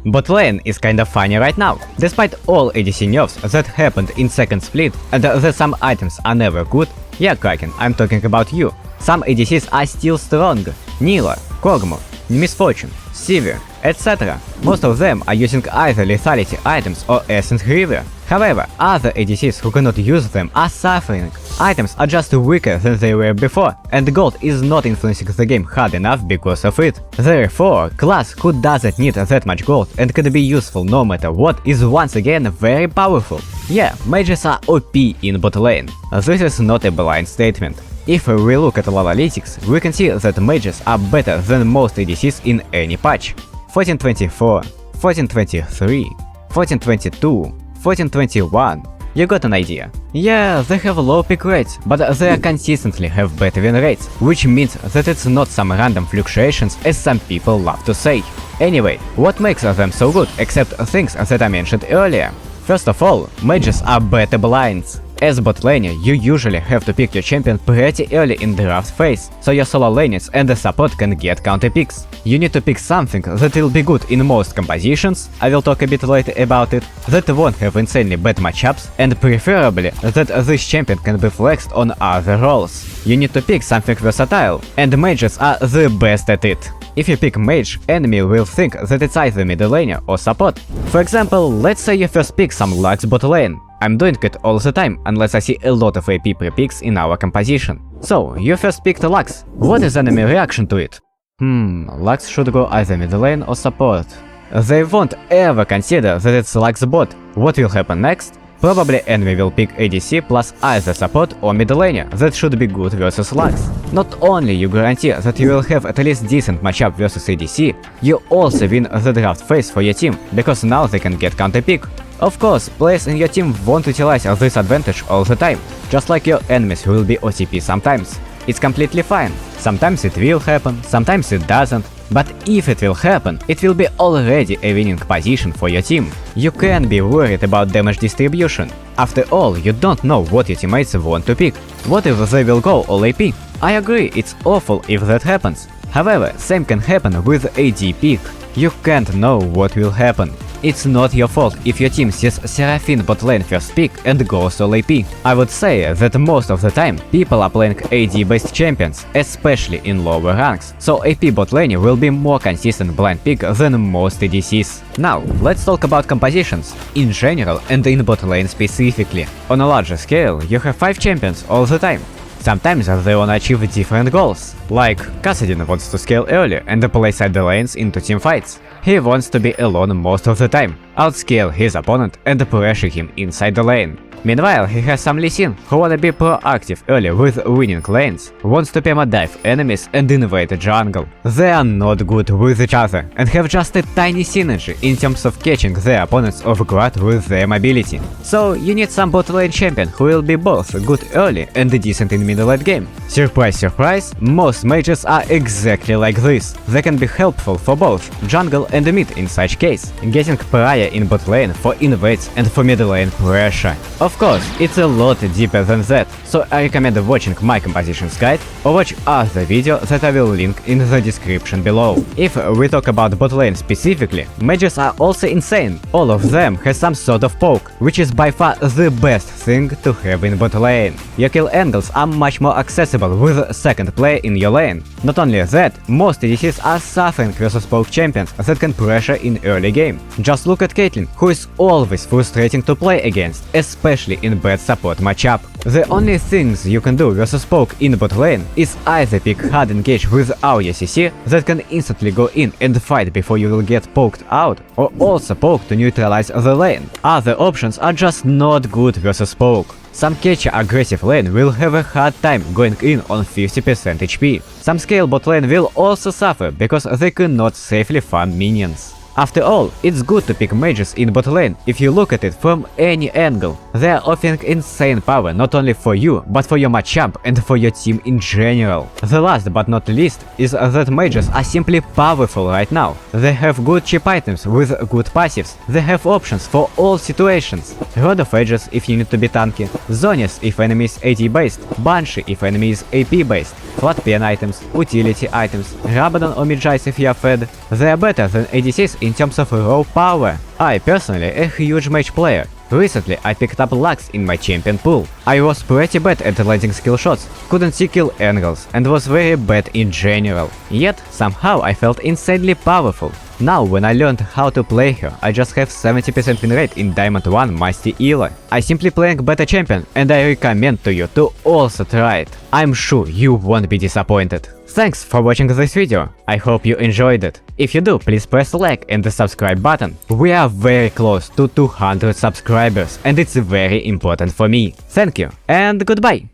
Bot lane is kinda funny right now. Despite all ADC nerfs that happened in second split and that some items are never good, yeah Kraken, I'm talking about you. Some ADCs are still strong. Nila, Kog'Maw, Misfortune, Sivir, etc. Most of them are using either lethality items or Essence River. However, other ADCs who cannot use them are suffering. Items are just weaker than they were before, and gold is not influencing the game hard enough because of it. Therefore, class who doesn't need that much gold and can be useful no matter what is once again very powerful. Yeah, mages are OP in bot lane. This is not a blind statement. If we look at analytics, we can see that mages are better than most ADCs in any patch. 1424, 1423, 1422, 1421. You got an idea. Yeah, they have low pick rates, but they consistently have better win rates, which means that it's not some random fluctuations as some people love to say. Anyway, what makes them so good except things that I mentioned earlier? First of all, mages are better blinds. As bot laner, you usually have to pick your champion pretty early in the draft phase, so your solo laners and the support can get counter picks. You need to pick something that will be good in most compositions, I will talk a bit later about it, that won't have insanely bad matchups, and preferably that this champion can be flexed on other roles. You need to pick something versatile, and mages are the best at it. If you pick mage, enemy will think that it's either middle laner or support. For example, let's say you first pick some Lux bot lane. I'm doing it all the time, unless I see a lot of AP pre-picks in our composition. So, you first picked Lux. What is enemy reaction to it? Lux should go either mid lane or support. They won't ever consider that it's Lux bot. What will happen next? Probably enemy will pick ADC plus either support or mid laner that should be good versus Lux. Not only you guarantee that you will have at least decent matchup versus ADC, you also win the draft phase for your team, because now they can get counter pick. Of course, players in your team won't utilize this advantage all the time, just like your enemies will be OTP sometimes. It's completely fine. Sometimes it will happen, sometimes it doesn't, but if it will happen, it will be already a winning position for your team. You can't be worried about damage distribution. After all, you don't know what your teammates want to pick. What if they will go all AP? I agree, it's awful if that happens. However, same can happen with AD pick. You can't know what will happen. It's not your fault if your team sees Seraphine bot lane first pick and goes all AP. I would say that most of the time people are playing AD based champions, especially in lower ranks, so AP bot lane will be more consistent blind pick than most ADCs. Now, let's talk about compositions, in general and in bot lane specifically. On a larger scale, you have 5 champions all the time. Sometimes they wanna achieve different goals, like Kassadin wants to scale early and play side lanes into teamfights. He wants to be alone most of the time, outscale his opponent and pressure him inside the lane. Meanwhile, he has some Lee Sin who wanna be proactive early with winning lanes, wants to perma-dive enemies and invade the jungle. They are not good with each other and have just a tiny synergy in terms of catching their opponents off guard with their mobility. So you need some bot lane champion who will be both good early and decent in middle late game. Surprise surprise, most mages are exactly like this. They can be helpful for both jungle and mid in such case, getting pariah in bot lane for invades and for middle lane pressure. Of course, it's a lot deeper than that, so I recommend watching my compositions guide or watch other video that I will link in the description below. If we talk about bot lane specifically, mages are also insane. All of them have some sort of poke, which is by far the best thing to have in bot lane. Your kill angles are much more accessible with second player in your lane. Not only that, most ADCs are suffering versus poke champions that can pressure in early game. Just look at Caitlyn, who is always frustrating to play against, especially in bad support matchup. The only things you can do versus poke in bot lane is either pick hard engage with Aurea CC that can instantly go in and fight before you will get poked out, or also poke to neutralize the lane. Other options are just not good versus poke. Some catchy aggressive lane will have a hard time going in on 50% HP. Some scale bot lane will also suffer because they cannot safely farm minions. After all, it's good to pick mages in bot lane if you look at it from any angle. They are offering insane power not only for you, but for your matchup and for your team in general. The last but not least is that mages are simply powerful right now. They have good cheap items with good passives. They have options for all situations. Rod of Ages if you need to be tanky, Zonius if enemy is AD based, Banshee if enemy is AP based, flat pen items, utility items, Rabadon or Midjais if you are fed. They are better than ADCs in terms of raw power. I personally a huge mage player. Recently I picked up Lux in my champion pool. I was pretty bad at landing skill shots, couldn't see kill angles, and was very bad in general. Yet, somehow I felt insanely powerful. Now, when I learned how to play her, I just have 70% win rate in Diamond 1 Masty Ela. I simply playing better champion, and I recommend to you to also try it. I'm sure you won't be disappointed. Thanks for watching this video, I hope you enjoyed it. If you do, please press like and the subscribe button. We are very close to 200 subscribers and it's very important for me. Thank you and goodbye!